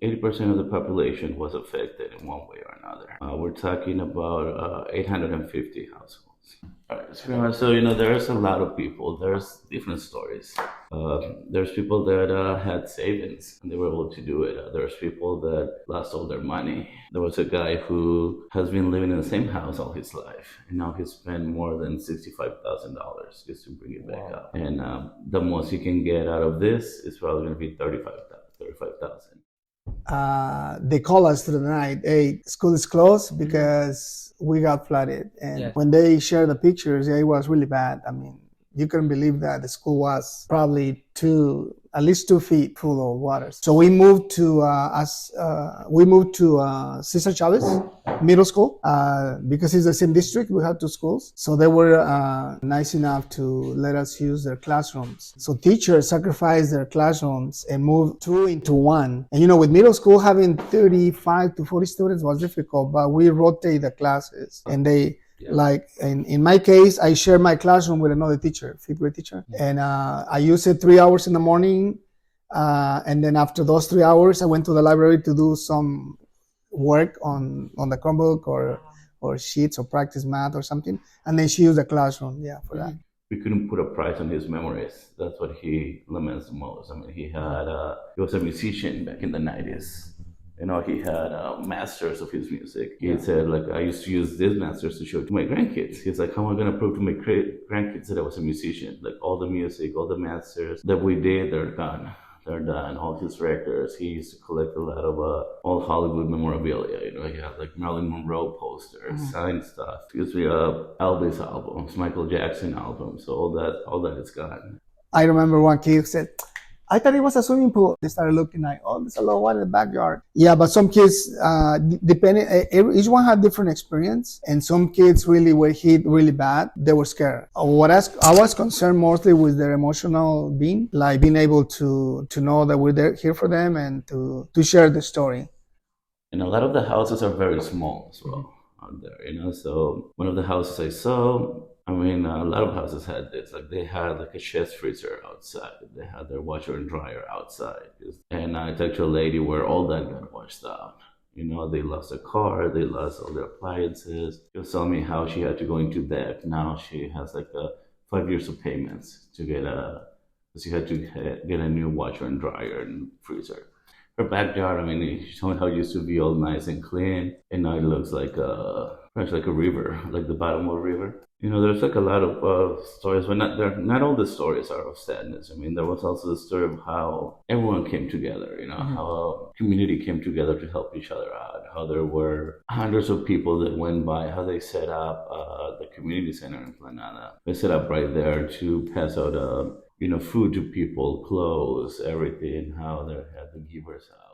80% of the population was affected in one way or another. We're talking about 850 households. All right, so there's a lot of people. There's different stories. There's people that had savings and they were able to do it. There's people that lost all their money. There was a guy who has been living in the same house all his life, and now he spent more than $65,000 just to bring it back up. And the most you can get out of this is probably going to be 35,000. They call us through the night, hey, school is closed because we got flooded. And when they share the pictures, it was really bad. I mean, you couldn't believe that the school was probably at least 2 feet full of water. So we moved to Cesar Chavez Middle School because it's the same district. We have two schools, so they were nice enough to let us use their classrooms. So teachers sacrificed their classrooms and moved two into one. And with middle school having 35 to 40 students was difficult, but we rotate the classes, and they. Like in my case, I share my classroom with another teacher, fifth grade teacher, and I use it 3 hours in the morning, and then after those 3 hours, I went to the library to do some work on the Chromebook or sheets or practice math or something, and then she used the classroom, for that. We couldn't put a price on his memories. That's what he laments the most. I mean, he was a musician back in the 90s. He had masters of his music. He said, I used to use these masters to show to my grandkids. He's like, how am I going to prove to my grandkids that I was a musician? All the music, all the masters that we did, they're gone. They're done. All his records. He used to collect a lot of old Hollywood memorabilia. He had Marilyn Monroe posters, signed stuff. Elvis albums, Michael Jackson albums. So all that is gone. I remember one kid who said, I thought it was a swimming pool. They started looking like, there's a lot of water in the backyard. Yeah, but some kids, each one had different experience, and some kids really were hit really bad. They were scared. I was concerned mostly with their emotional being, like being able to know that we're here for them and to share the story. And a lot of the houses are very small as well out there, So one of the houses I saw, a lot of houses had this. They had a chest freezer outside. They had their washer and dryer outside. And I talked to a lady where all that got washed out. They lost a car. They lost all their appliances. She was telling me how she had to go into debt. Now she has 5 years of payments to get she had to get a new washer and dryer and freezer. Her backyard, she told me how it used to be all nice and clean. And now it looks like a river, like the bottom of a river. There's a lot of stories, but not all the stories are of sadness. There was also the story of how everyone came together, how a community came together to help each other out, how there were hundreds of people that went by, how they set up the community center in Planada. They set up right there to pass out, food to people, clothes, everything, how they had the givers out.